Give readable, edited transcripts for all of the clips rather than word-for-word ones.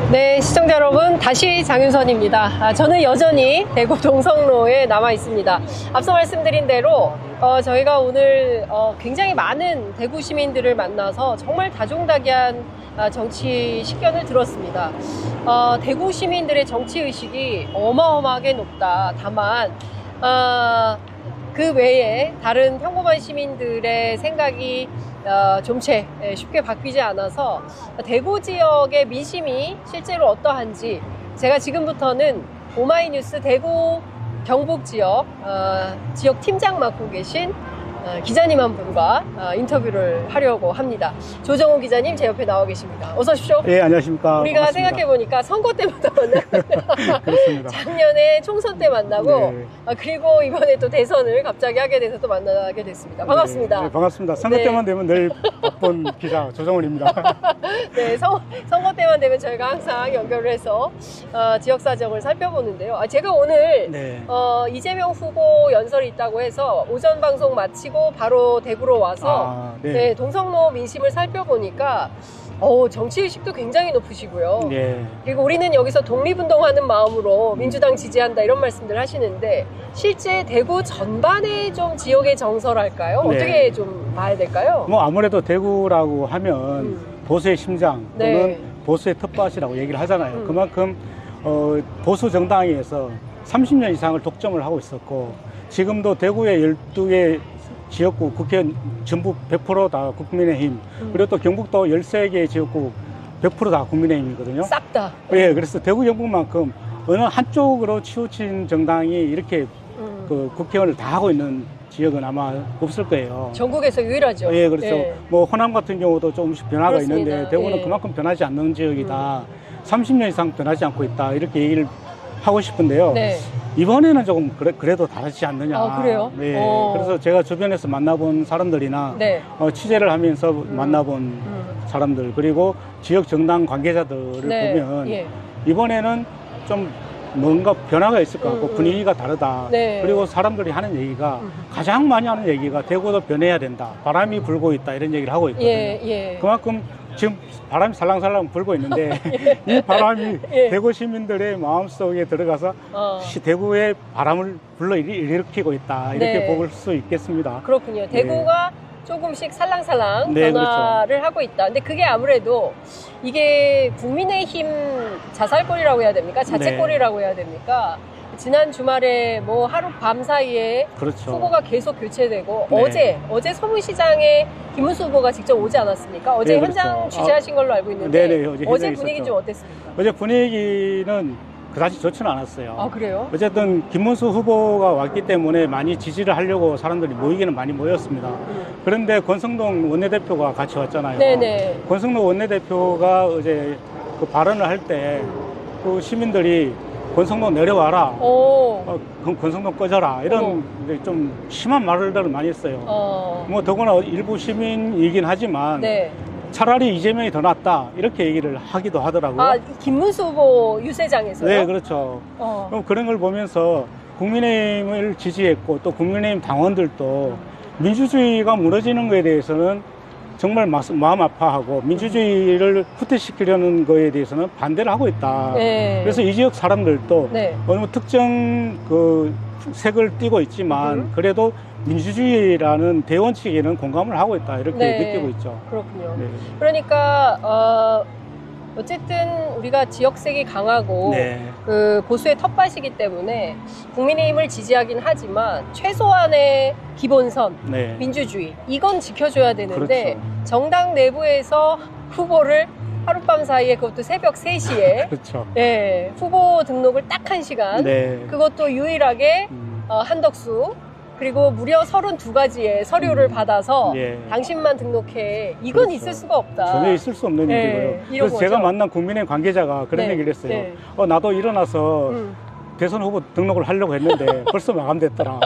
네, 시청자 여러분, 다시 장윤선입니다. 저는 여전히 대구 동성로에 남아 있습니다. 앞서 말씀드린 대로 저희가 오늘 굉장히 많은 대구 시민들을 만나서 정말 다종다기한 정치 식견을 들었습니다. 대구 시민들의 정치의식이 어마어마하게 높다. 다만 그 외에 다른 평범한 시민들의 생각이 좀채 쉽게 바뀌지 않아서 대구 지역의 민심이 실제로 어떠한지 제가 지금부터는 오마이뉴스 대구 경북 지역 지역 팀장 맡고 계신 기자님 한 분과 인터뷰를 하려고 합니다. 조정호 기자님 제 옆에 나와 계십니다. 어서 오십시오. 예, 안녕하십니까. 우리가 생각해보니까 선거 때마다 만나고 그렇습니다. 작년에 총선 때 만나고 네. 그리고 이번에 또 대선을 갑자기 하게 돼서 또 만나게 됐습니다. 반갑습니다. 네, 반갑습니다. 선거 네. 때만 되면 늘 바쁜 기자 조정훈입니다. 네, 선거 때만 되면 저희가 항상 연결을 해서 지역 사정을 살펴보는데요. 제가 오늘 네. 이재명 후보 연설이 있다고 해서 오전 방송 마치고 바로 대구로 와서 네, 동성로 민심을 살펴보니까 정치의식도 굉장히 높으시고요. 네. 그리고 우리는 여기서 독립운동하는 마음으로 민주당 지지한다 이런 말씀들 하시는데 실제 대구 전반의 좀 지역의 정서랄까요? 네. 어떻게 좀 봐야 될까요? 뭐 아무래도 대구라고 하면 보수의 심장 또는 네. 보수의 텃밭이라고 얘기를 하잖아요. 그만큼 보수 정당에서 30년 이상을 독점을 하고 있었고 지금도 대구의 12개 지역구 국회의원 전부 100% 다 국민의힘 그리고 또 경북도 13개 지역구 100% 다 국민의힘이거든요. 싹 다. 예, 그래서 대구 경북만큼 어느 한쪽으로 치우친 정당이 이렇게 그 국회의원을 다 하고 있는 지역은 아마 없을 거예요. 전국에서 유일하죠. 예, 그렇죠. 예. 뭐 호남 같은 경우도 조금씩 변화가 그렇습니다. 있는데 대구는 예. 그만큼 변하지 않는 지역이다. 30년 이상 변하지 않고 있다. 이렇게 얘기를 하고 싶은데요. 네. 이번에는 조금 그래도 다르지 않느냐. 아, 그래요? 네. 오. 그래서 제가 주변에서 만나본 사람들이나 네. 취재를 하면서 만나본 사람들 그리고 지역 정당 관계자들을 네. 보면 예. 이번에는 좀 뭔가 변화가 있을 것 같고 분위기가 다르다. 네. 그리고 사람들이 하는 얘기가 가장 많이 하는 얘기가 대구도 변해야 된다. 바람이 불고 있다. 이런 얘기를 하고 있거든요. 예, 예. 그만큼 지금 바람이 살랑살랑 불고 있는데 이 바람이 예. 대구 시민들의 마음속에 들어가서 대구의 바람을 불러일으키고 있다. 이렇게 네. 볼 수 있겠습니다. 그렇군요. 대구가 조금씩 살랑살랑 네, 변화를 하고 있다. 근데 그게 아무래도 이게 국민의힘 자살골이라고 해야 됩니까? 자책골이라고 해야 됩니까? 지난 주말에 뭐 하루 밤 사이에 그렇죠. 후보가 계속 교체되고 네. 어제 서문시장에 김문수 후보가 직접 오지 않았습니까? 어제 네, 현장 그렇죠. 취재하신 걸로 알고 있는데 네네, 어제 현장에 분위기 있었죠. 좀 어땠습니까? 어제 분위기는 그다지 좋지는 않았어요. 아, 그래요? 어쨌든 김문수 후보가 왔기 때문에 많이 지지를 하려고 사람들이 모이기는 많이 모였습니다. 그런데 권성동 원내대표가 같이 왔잖아요. 네네. 권성동 원내대표가 어제 그 발언을 할 때 그 시민들이 권성동 내려와라. 그럼 권성동 꺼져라. 이런 좀 심한 말들을 많이 했어요. 뭐 더구나 일부 시민이긴 하지만 네. 차라리 이재명이 더 낫다. 이렇게 얘기를 하기도 하더라고요. 김문수 후보 유세장에서요? 네, 그렇죠. 그럼 그런 걸 보면서 국민의힘을 지지했고 또 국민의힘 당원들도 민주주의가 무너지는 것에 대해서는 정말 마음 아파하고 민주주의를 후퇴시키려는 거에 대해서는 반대를 하고 있다. 네. 그래서 이 지역 사람들도 네. 어느 특정 그 색을 띠고 있지만 그래도 민주주의라는 대원칙에는 공감을 하고 있다. 이렇게 네. 느끼고 있죠. 그렇군요. 네. 그러니까 어쨌든 우리가 지역색이 강하고 네. 그 보수의 텃밭이기 때문에 국민의힘을 지지하긴 하지만 최소한의 기본선, 네. 민주주의 이건 지켜줘야 되는데 그렇죠. 정당 내부에서 후보를 하룻밤 사이에 그것도 새벽 3시에 그렇죠. 네, 후보 등록을 딱 1시간 네. 그것도 유일하게 한덕수 그리고 무려 32가지의 서류를 받아서 예. 당신만 등록해. 이건 그렇죠. 있을 수가 없다. 전혀 있을 수 없는 네, 일이고요. 이런 그래서 거죠. 제가 만난 국민의 관계자가 그런 네, 얘기를 했어요. 네. 나도 일어나서 대선 후보 등록을 하려고 했는데 벌써 마감됐더라.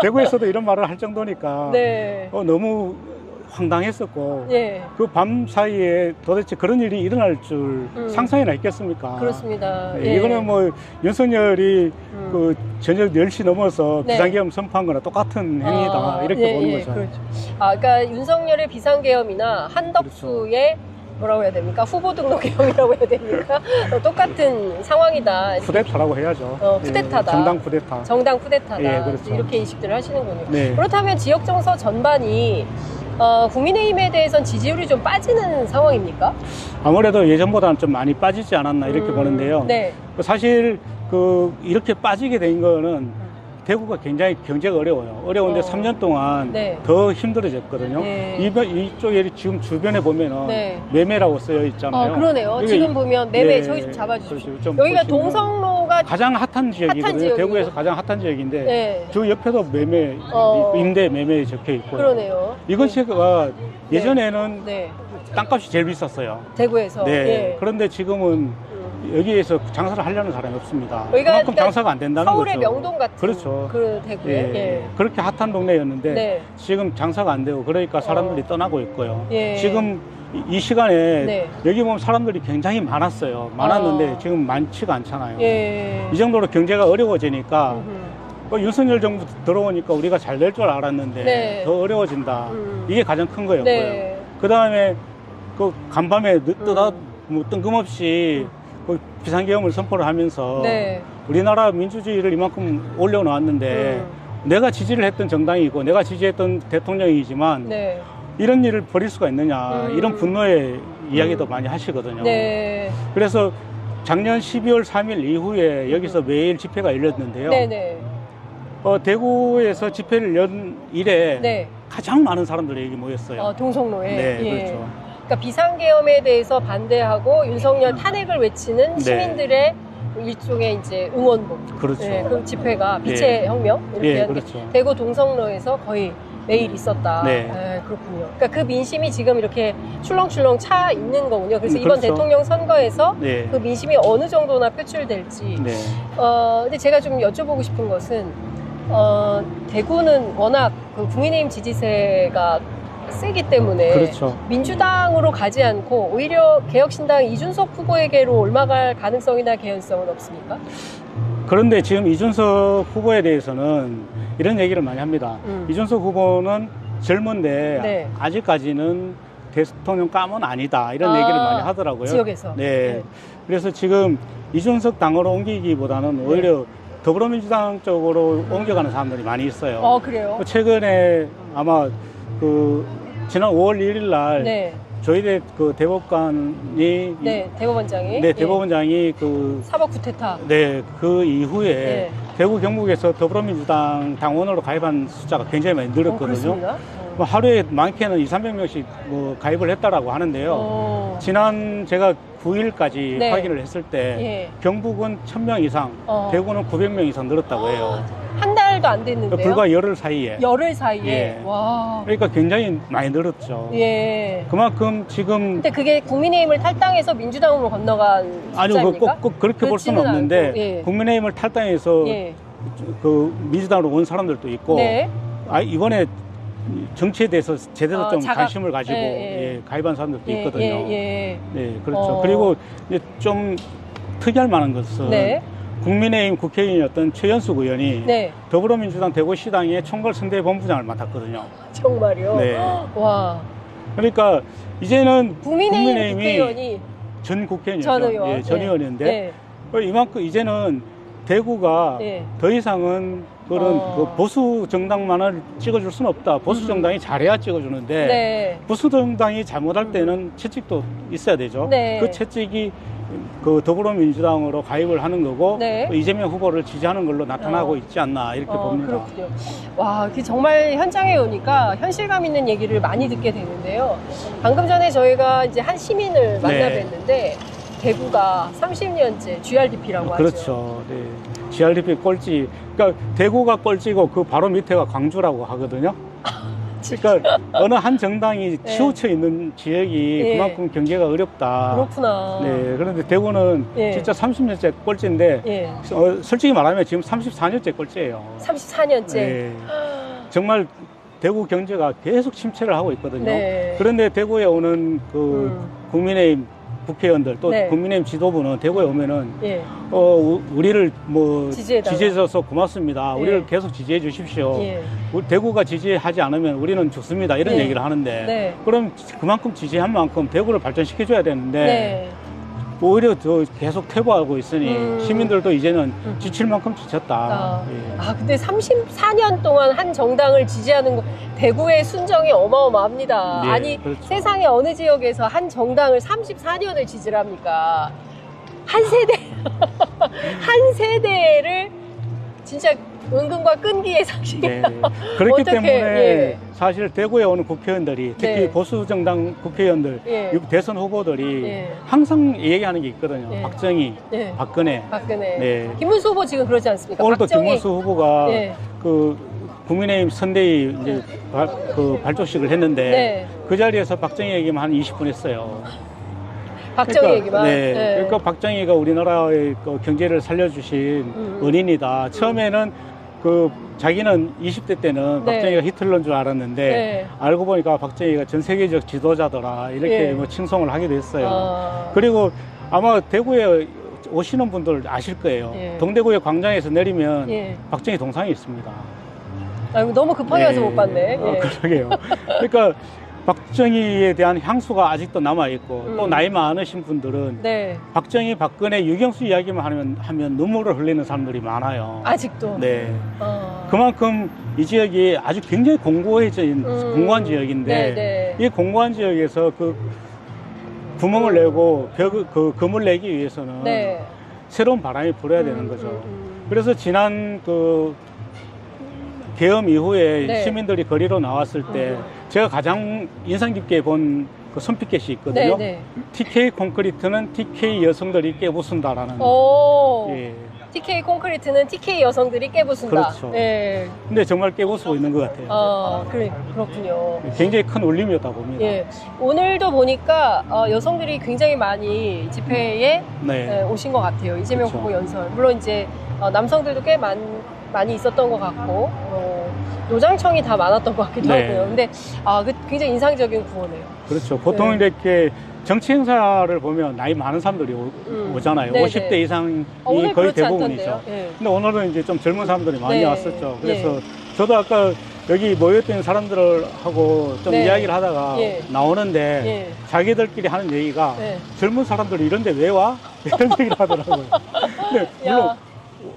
대구에서도 이런 말을 할 정도니까 네. 너무 황당했었고 예. 그 밤 사이에 도대체 그런 일이 일어날 줄 상상이나 했겠습니까? 그렇습니다. 네, 예. 이거는 뭐 윤석열이 그 저녁 10시 넘어서 네. 비상계엄 선포한 거나 똑같은 행위다 이렇게 보는 거죠. 그렇죠. 그러니까 윤석열의 비상계엄이나 한덕수의 뭐라고 해야 됩니까? 후보 등록형이라고 해야 됩니까? 똑같은 상황이다. 쿠데타라고 해야죠. 쿠데타다. 정당 쿠데타. 정당 쿠데타다. 예, 그렇죠. 이렇게 인식들을 하시는군요. 네. 그렇다면 지역 정서 전반이 국민의힘에 대해서는 지지율이 좀 빠지는 상황입니까? 아무래도 예전보다는 좀 많이 빠지지 않았나 이렇게 보는데요. 네. 사실 이렇게 빠지게 된 거는 대구가 굉장히 경제가 어려워요. 어려운데 3년 동안 네. 더 힘들어졌거든요. 네. 이쪽에 지금 주변에 보면은 네. 매매라고 쓰여 있잖아요. 그러네요. 여기, 지금 보면 매매 예, 저기 좀 잡아주십시오. 그렇죠. 좀 여기가 보시면 동성로가 가장 핫한 지역이거든요. 지역이고. 대구에서 가장 핫한 지역인데 네. 저 옆에도 매매, 임대 매매 적혀 있고요. 그러네요. 이것이가 예전에는 네. 땅값이 제일 비쌌어요. 대구에서. 네. 예. 그런데 지금은 여기에서 장사를 하려는 사람이 없습니다. 여기가 그만큼 그러니까 장사가 안 된다는 서울의 거죠. 명동 같은 그렇죠. 그 대구에. 예. 예. 그렇게 핫한 동네였는데 네. 지금 장사가 안 되고 그러니까 사람들이 떠나고 있고요. 예. 지금 이 시간에 네. 여기 보면 사람들이 굉장히 많았어요. 많았는데 아. 지금 많지가 않잖아요. 예. 이 정도로 경제가 어려워지니까 음흠. 윤석열 정부 들어오니까 우리가 잘 될 줄 알았는데 네. 더 어려워진다. 이게 가장 큰 거였고요. 네. 그 다음에 간밤에 뜬금없이 비상계엄을 선포를 하면서 네. 우리나라 민주주의를 이만큼 올려놓았는데 내가 지지를 했던 정당이고 내가 지지했던 대통령이지만 네. 이런 일을 벌일 수가 있느냐 이런 분노의 이야기도 많이 하시거든요. 네. 그래서 작년 12월 3일 이후에 여기서 매일 집회가 열렸는데요. 네네. 대구에서 집회를 연 이래 네. 가장 많은 사람들이 여기 모였어요. 동성로에. 네, 예. 그렇죠. 그러니까 비상계엄에 대해서 반대하고 윤석열 탄핵을 외치는 네. 시민들의 일종의 이제 응원복. 그렇죠. 네, 그 집회가 빛의 혁명 이렇게 예, 하는데 그렇죠. 대구 동성로에서 거의 매일 있었다. 네. 그렇군요. 그러니까 그 민심이 지금 이렇게 출렁출렁 차 있는 거군요. 그래서 이번 그렇죠. 대통령 선거에서 네. 그 민심이 어느 정도나 표출될지. 네. 근데 제가 좀 여쭤보고 싶은 것은 대구는 워낙 그 국민의힘 지지세가 세기 때문에 그렇죠. 민주당으로 가지 않고 오히려 개혁신당 이준석 후보에게로 올라갈 가능성이나 개연성은 없습니까? 그런데 지금 이준석 후보에 대해서는 이런 얘기를 많이 합니다. 이준석 후보는 젊은데 네. 아직까지는 대통령감은 아니다. 이런 얘기를 많이 하더라고요. 지역에서. 네. 그래서 지금 이준석 당으로 옮기기보다는 오히려 더불어민주당 쪽으로 옮겨가는 사람들이 많이 있어요. 그래요? 최근에 아마 지난 5월 1일 날 네. 조희대 대법관이 네, 대법원장이. 대법원장이 사법 구태타. 그 이후에 네. 대구 경북에서 더불어민주당 당원으로 가입한 숫자가 굉장히 많이 늘었거든요. 그렇습니다. 하루에 많게는 200~300명씩 가입을 했다라고 하는데요. 지난 제가 9일까지 네. 확인을 했을 때 경북은 1000명 이상, 대구는 900명 이상 늘었다고 해요. 한 달도 안 됐는데요. 불과 열흘 사이에. 열흘 사이에. 예. 와. 그러니까 굉장히 많이 늘었죠. 예. 그만큼 지금 근데 그게 국민의힘을 탈당해서 민주당으로 건너간 아니요, 숫자입니까? 꼭 그렇게 볼 수는 그렇지는 없는데 않고, 예. 국민의힘을 탈당해서 예. 민주당으로 온 사람들도 있고 네. 이번에 정치에 대해서 제대로 좀 관심을 가지고 예. 가입한 사람들도 있거든요. 예. 네, 그렇죠. 그리고 이제 좀 특이할 만한 것은 네. 국민의힘 국회의원이었던 최연숙 의원이 네. 더불어민주당 대구시당의 총괄선대본부장을 맡았거든요. 정말요? 네. 와. 그러니까 이제는 국민의힘 국회의원이 전 국회의원이죠. 전 의원. 예, 전 네. 의원인데 네. 이만큼 이제는 대구가 네. 더 이상은 그런 보수 정당만을 찍어줄 수는 없다. 보수 정당이 잘해야 찍어주는데 네. 보수 정당이 잘못할 때는 채찍도 있어야 되죠. 네. 그 채찍이 더불어민주당으로 가입을 하는 거고 네. 이재명 후보를 지지하는 걸로 나타나고 있지 않나 이렇게 봅니다. 그렇군요. 와, 정말 현장에 오니까 현실감 있는 얘기를 많이 듣게 되는데요. 방금 전에 저희가 이제 한 시민을 만나 뵀는데 대구가 30년째 GRDP라고 하죠. 그렇죠. 네. GRDP 꼴찌. 그러니까 대구가 꼴찌고 그 바로 밑에가 광주라고 하거든요. 그러니까 어느 한 정당이 치우쳐 있는 지역이 그만큼 경제가 어렵다. 그렇구나. 네. 그런데 대구는 진짜 30년째 꼴찌인데 솔직히 말하면 지금 34년째 꼴찌예요. 34년째. 네. 정말 대구 경제가 계속 침체를 하고 있거든요. 네. 그런데 대구에 오는 국민의힘 국회의원들 또 네. 국민의힘 지도부는 대구에 오면은 예. 우리를 뭐 지지해달라. 지지해줘서 고맙습니다. 예. 우리를 계속 지지해 주십시오. 예. 우리 대구가 지지하지 않으면 우리는 죽습니다. 이런 네. 얘기를 하는데 네. 그럼 그만큼 지지한 만큼 대구를 발전시켜줘야 되는데 네. 오히려 더 계속 퇴보하고 있으니 시민들도 이제는 지칠 만큼 지쳤다. 아, 예. 근데 34년 동안 한 정당을 지지하는 거, 대구의 순정이 어마어마합니다. 네, 아니, 그렇죠. 세상의 어느 지역에서 한 정당을 34년을 지지를 합니까? 한 세대, 한 세대를 진짜 은근과 끈기의 상식. 네. 그렇기 어떻게, 때문에 예. 사실 대구에 오는 국회의원들이 특히 네. 보수 정당 국회의원들 예. 대선 후보들이 예. 항상 얘기하는 게 있거든요. 예. 박정희, 네. 박근혜. 박근혜. 네. 김문수 후보 지금 그러지 않습니까? 오늘도 박정희. 김문수 후보가 예. 그 국민의힘 선대위 이제 그 발족식을 했는데 네. 그 자리에서 박정희 얘기만 한 20분 했어요. 박정희 얘기만. 네. 네. 그러니까 박정희가 우리나라의 그 경제를 살려주신 은인이다. 처음에는 그 자기는 20대 때는 네. 박정희가 히틀러인 줄 알았는데 네. 알고 보니까 박정희가 전 세계적 지도자더라 이렇게 예. 뭐 칭송을 하기도 했어요. 아. 그리고 아마 대구에 오시는 분들 아실 거예요. 예. 동대구의 광장에서 내리면 예. 박정희 동상이 있습니다. 아이고, 너무 급하게 와서 못 봤네. 예. 그러게요. 그러니까 박정희에 대한 향수가 아직도 남아있고 또 나이 많으신 분들은 네. 박정희, 박근혜, 유경수 이야기만 하면 눈물을 흘리는 사람들이 많아요. 아직도. 네. 어. 그만큼 이 지역이 아주 굉장히 공고해진 공고한 지역인데 네, 네. 이 공고한 지역에서 그 구멍을 내고 그 금을 내기 위해서는 네. 새로운 바람이 불어야 되는 거죠. 그래서 지난 그 계엄 이후에 네. 시민들이 거리로 나왔을 때 제가 가장 인상 깊게 본 그 손피켓이 있거든요. 네, 네. TK 콘크리트는 TK 여성들이 깨부순다라는. 오. 예. TK 콘크리트는 TK 여성들이 깨부순다. 그렇죠. 네. 근데 정말 깨부수고 있는 것 같아요. 그렇군요. 굉장히 큰 울림이었다 봅니다. 예. 오늘도 보니까 여성들이 굉장히 많이 집회에 네. 오신 것 같아요. 이재명 그렇죠. 후보 연설. 물론 이제 남성들도 꽤 많이 있었던 것 같고 노장청이 다 많았던 것 같기도 네. 하고요. 근데 굉장히 인상적인 구호네요. 그렇죠. 보통 네. 이렇게 정치 행사를 보면 나이 많은 사람들이 오잖아요. 네네. 50대 이상이 오늘 거의 그렇지 대부분이죠. 않던데요? 예. 근데 오늘은 이제 좀 젊은 사람들이 많이 네. 왔었죠. 그래서 네. 저도 아까 여기 모였던 사람들하고 좀 네. 이야기를 하다가 예. 나오는데 예. 자기들끼리 하는 얘기가 네. 젊은 사람들이 이런데 왜 와? 이런 얘기를 하더라고요. 근데 물론 야.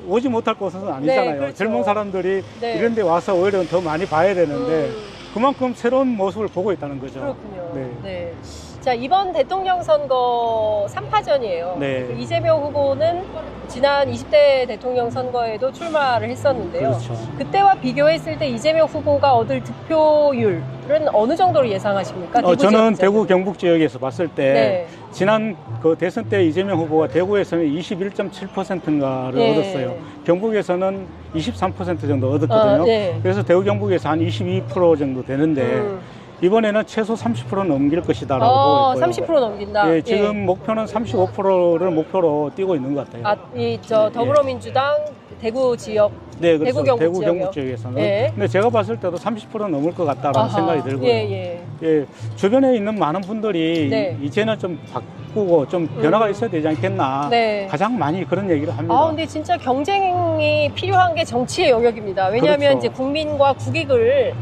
오지 못할 곳은 아니잖아요. 네, 그렇죠. 젊은 사람들이 네. 이런 데 와서 오히려 더 많이 봐야 되는데 그만큼 새로운 모습을 보고 있다는 거죠. 그렇군요. 네. 네. 자, 이번 대통령 선거 3파전이에요. 네. 이재명 후보는 지난 20대 대통령 선거에도 출마를 했었는데요. 그렇죠. 그때와 비교했을 때 이재명 후보가 얻을 득표율은 어느 정도로 예상하십니까? 대구 저는 지역 대구 기준으로. 경북 지역에서 봤을 때 네. 지난 그 대선 때 이재명 후보가 대구에서는 21.7%인가를 네. 얻었어요. 경북에서는 23% 정도 얻었거든요. 네. 그래서 대구 경북에서 한 22% 정도 되는데 이번에는 최소 30% 넘길 것이다라고 보고 있고요. 30% 넘긴다. 예, 지금 목표는 35%를 목표로 뛰고 있는 것 같아요. 더불어민주당 대구 지역. 네, 그렇죠. 대구 경북 대구 지역이요? 경북 지역에서는. 예. 근데 제가 봤을 때도 30% 넘을 것 같다라는 아하. 생각이 들고요. 예. 예, 주변에 있는 많은 분들이 네. 이제는 좀 바꾸고 좀 변화가 있어야 되지 않겠나. 네. 가장 많이 그런 얘기를 합니다. 근데 진짜 경쟁이 필요한 게 정치의 영역입니다. 왜냐하면 그렇죠. 이제 국민과 국익을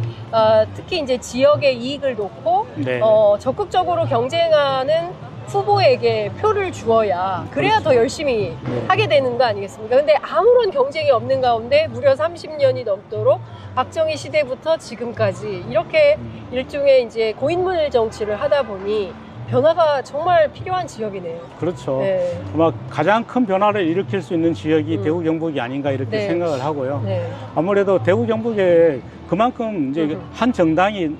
특히 이제 지역의 이익을 놓고 네. 적극적으로 경쟁하는 후보에게 표를 주어야 그래야 그렇죠. 더 열심히 네. 하게 되는 거 아니겠습니까? 근데 아무런 경쟁이 없는 가운데 무려 30년이 넘도록 박정희 시대부터 지금까지 이렇게 일종의 이제 고인물 정치를 하다 보니 변화가 정말 필요한 지역이네요. 그렇죠. 네. 아마 가장 큰 변화를 일으킬 수 있는 지역이 대구 경북이 아닌가 이렇게 네. 생각을 하고요. 네. 아무래도 대구 경북에 그만큼 이제 한 정당이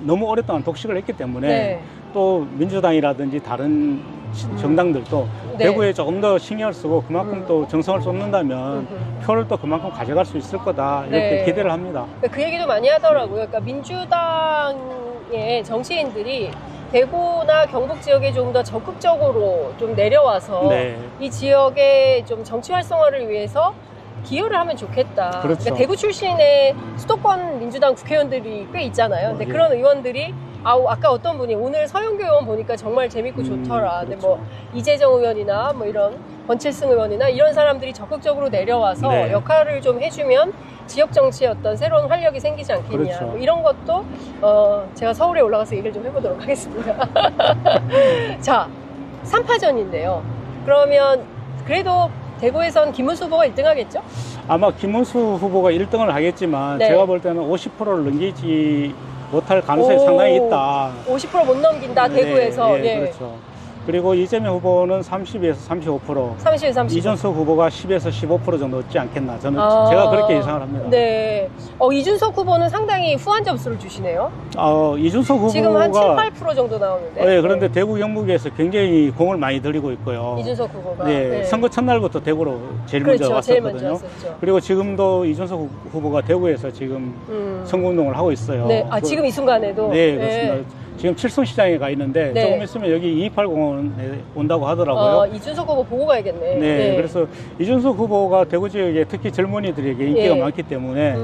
너무 오랫동안 독식을 했기 때문에 네. 또 민주당이라든지 다른 정당들도 네. 대구에 조금 더 신경을 쓰고 그만큼 또 정성을 쏟는다면 표를 또 그만큼 가져갈 수 있을 거다 이렇게 네. 기대를 합니다. 그 얘기도 많이 하더라고요. 그러니까 민주당의 정치인들이 대구나 경북 지역에 좀 더 적극적으로 좀 내려와서 네. 이 지역의 좀 정치 활성화를 위해서 기여를 하면 좋겠다. 그렇죠. 그러니까 대구 출신의 수도권 민주당 국회의원들이 꽤 있잖아요. 근데 예. 그런 의원들이 아까 어떤 분이 오늘 서영교 의원 보니까 정말 재밌고 좋더라. 근데 그렇죠. 뭐 이재정 의원이나 뭐 이런 권칠승 의원이나 이런 사람들이 적극적으로 내려와서 네. 역할을 좀 해주면 지역 정치에 어떤 새로운 활력이 생기지 않겠냐. 그렇죠. 뭐 이런 것도 제가 서울에 올라가서 얘기를 좀 해보도록 하겠습니다. 자, 3파전인데요. 그러면 그래도 대구에선 김문수 후보가 1등 하겠죠? 아마 김문수 후보가 1등을 하겠지만 네. 제가 볼 때는 50%를 넘기지 못할 가능성이 상당히 있다. 50% 못 넘긴다, 대구에서. 네, 그렇죠. 그리고 이재명 후보는 30에서 35%, 30. 이준석 후보가 10에서 15% 정도 얻지 않겠나. 저는 제가 그렇게 예상을 합니다. 네. 이준석 후보는 상당히 후한 점수를 주시네요. 이준석 후보가 지금 한 7, 8% 정도 나오는데. 네, 그런데 대구 경북에서 굉장히 공을 많이 들이고 있고요. 이준석 후보가. 네, 선거 첫날부터 대구로 제일 먼저 그렇죠. 제일 왔었거든요. 먼저 왔었죠. 그리고 지금도 이준석 후보가 대구에서 지금 선거운동을 하고 있어요. 네. 지금 이 순간에도. 네, 그렇습니다. 지금 칠성시장에 가 있는데 네. 조금 있으면 여기 280공원에 온다고 하더라고요. 이준석 후보 보고 가야겠네. 네, 그래서 이준석 후보가 대구 지역에 특히 젊은이들에게 인기가 예. 많기 때문에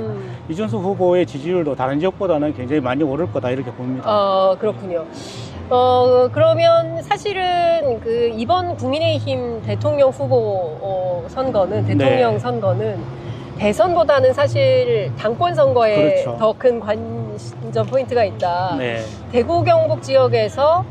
이준석 후보의 지지율도 다른 지역보다는 굉장히 많이 오를 거다 이렇게 봅니다. 그렇군요. 그러면 사실은 이번 국민의힘 대통령 후보 선거는, 대통령 네. 선거는 대선보다는 사실 당권 선거에 그렇죠. 더 큰 관전 포인트가 있다. 네. 대구 경북 지역에서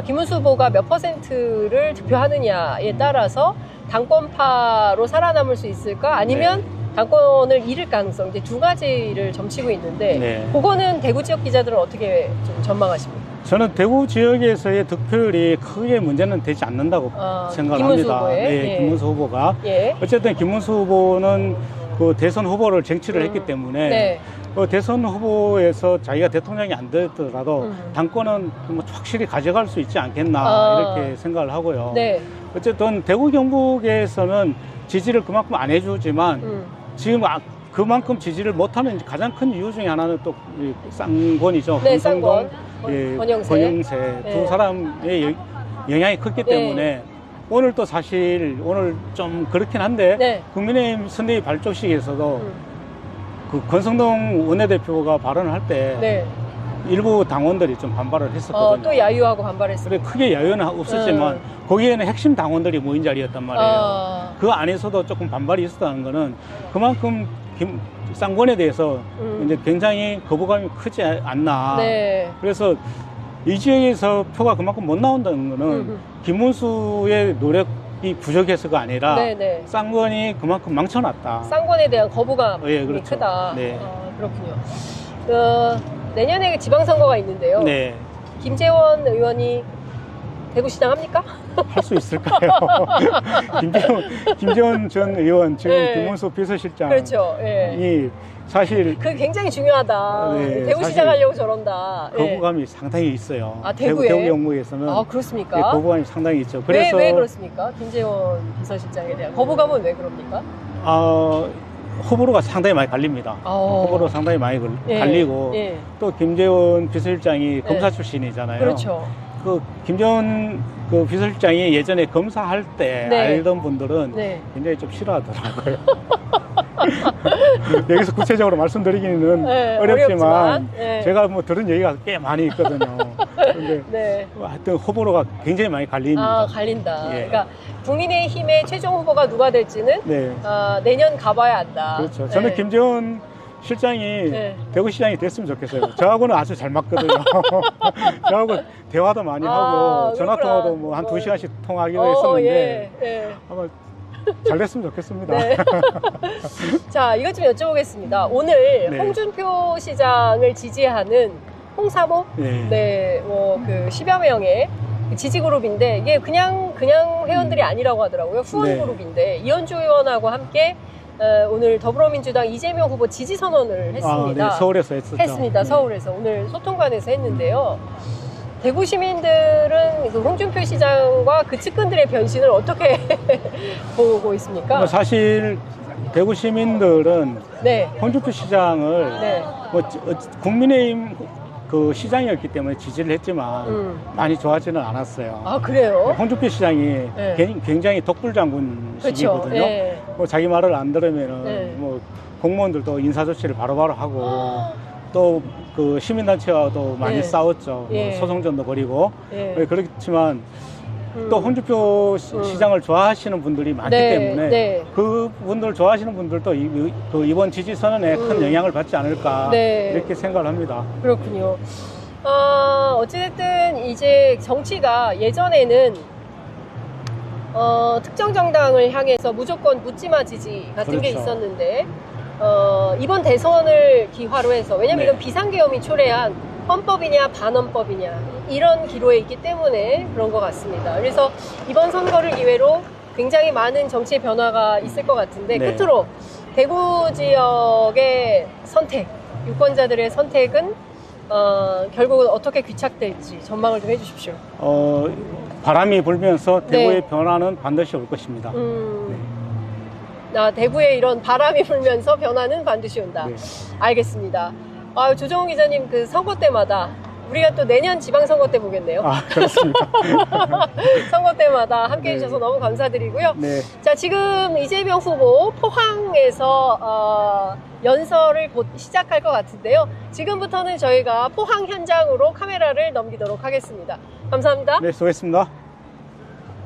김문수 후보가 몇 %를 득표하느냐에 따라서 당권파로 살아남을 수 있을까? 아니면 당권을 잃을 가능성, 이제 두 가지를 점치고 있는데, 네. 그거는 대구 지역 기자들은 어떻게 좀 전망하십니까? 저는 대구 지역에서의 득표율이 크게 문제는 되지 않는다고 생각을 김문수 합니다. 후보의? 네, 예. 김문수 후보가. 예. 어쨌든 김문수 후보는 그 대선 후보를 쟁취를 했기 때문에 네. 그 대선 후보에서 자기가 대통령이 안 되더라도 당권은 뭐 확실히 가져갈 수 있지 않겠나 이렇게 생각을 하고요. 네. 어쨌든 대구 경북에서는 지지를 그만큼 안 해주지만 지금 그만큼 지지를 못하는 가장 큰 이유 중에 하나는 또 이 쌍권이죠. 네, 권성동, 쌍권. 권영세 네. 두 사람의 영향이 컸기 때문에 오늘 또 사실 오늘 좀 그렇긴 한데 네. 국민의힘 선대위 발족식에서도 그 권성동 원내대표가 발언을 할 때 네. 일부 당원들이 좀 반발을 했었거든요. 또 야유하고 반발했어요. 그래 크게 야유는 없었지만 거기에는 핵심 당원들이 모인 자리였단 말이에요. 그 안에서도 조금 반발이 있었다는 거는 그만큼 쌍권에 대해서 이제 굉장히 거부감이 크지 않나. 네. 그래서 이 지역에서 표가 그만큼 못 나온다는 거는 김문수의 노력이 부족해서가 아니라 네네. 쌍권이 그만큼 망쳐놨다. 쌍권에 대한 거부감이 예, 그렇죠. 크다. 네. 그렇군요. 내년에 지방선거가 있는데요. 네. 김재원 의원이 대구시장 합니까? 할 수 있을까요? 김재원 전 의원, 지금 네. 김문수 비서실장이 그렇죠. 예. 사실 그게 굉장히 중요하다. 네, 대구시장 사실 하려고 저런다. 거부감이 상당히 있어요. 대구에? 대구 경북에서는 그렇습니까? 예, 거부감이 상당히 있죠. 그래서 왜 그렇습니까? 김재원 비서실장에 대한 거부감은 왜 그럽니까? 호불호가 상당히 많이 갈립니다. 호불호 상당히 많이 갈리고 예. 또 김재원 비서실장이 검사 출신이잖아요. 그렇죠. 김재원 그 비서실장이 예전에 검사할 때 알던 분들은 네. 굉장히 좀 싫어하더라고요. 여기서 구체적으로 말씀드리기는 어렵지만 제가 뭐 들은 얘기가 꽤 많이 있거든요. 그런데 하여튼 호불호가 굉장히 많이 갈립니다. 갈린다. 예. 그러니까 국민의힘의 최종 후보가 누가 될지는 내년 가봐야 한다. 그렇죠. 저는 김재원 실장이 대구시장이 됐으면 좋겠어요. 저하고는 아주 잘 맞거든요. 저하고 대화도 많이 하고 전화통화도 뭐 한 2시간씩 통화하기도 했었는데 아마 잘 됐으면 좋겠습니다. 네. 자, 이것 좀 여쭤보겠습니다. 오늘 홍준표 시장을 지지하는 홍사모? 그 10여 명의 지지 그룹인데 이게 그냥 회원들이 아니라고 하더라고요. 후원 그룹인데 이현주 의원하고 함께 오늘 더불어민주당 이재명 후보 지지 선언을 했습니다. 서울에서 했었죠. 서울에서 오늘 소통관에서 했는데요. 대구 시민들은 홍준표 시장과 그 측근들의 변신을 어떻게 보고 있습니까? 사실 대구 시민들은 홍준표 시장을 뭐 국민의힘 그 시장이었기 때문에 지지를 했지만 많이 좋아하지는 않았어요. 그래요? 홍준표 시장이 굉장히 독불장군식이거든요. 그렇죠. 뭐 자기 말을 안 들으면은 네. 뭐 공무원들도 인사 조치를 바로바로 하고 또 그 시민단체와도 많이 네. 싸웠죠. 예. 뭐 소송전도 벌이고. 예. 그렇지만 또 홍준표 시장을 좋아하시는 분들이 많기 네, 때문에 네. 그분들 좋아하시는 분들도 그 이번 지지선언에 큰 영향을 받지 않을까 네. 이렇게 생각을 합니다. 그렇군요. 어찌됐든 이제 정치가 예전에는 특정 정당을 향해서 무조건 묻지마 지지 같은 게 그렇죠. 있었는데 이번 대선을 기화로 해서 왜냐면 네. 이건 비상계엄이 초래한 헌법이냐 반헌법이냐 이런 기로에 있기 때문에 그런 것 같습니다. 그래서 이번 선거를 기회로 굉장히 많은 정치의 변화가 있을 것 같은데 네. 끝으로 대구 지역의 선택, 유권자들의 선택은 결국은 어떻게 귀착될지 전망을 좀 해주십시오. 바람이 불면서 대구의 네. 변화는 반드시 올 것입니다. 대구에 이런 바람이 불면서 변화는 반드시 온다. 네. 알겠습니다. 조정훈 기자님 그 선거 때마다 우리가 또 내년 지방선거 때 보겠네요. 그렇습니다. 선거 때마다 함께 네. 해주셔서 너무 감사드리고요. 네. 자, 지금 이재명 후보 포항에서 연설을 곧 시작할 것 같은데요. 지금부터는 저희가 포항 현장으로 카메라를 넘기도록 하겠습니다. 감사합니다. 네, 수고했습니다.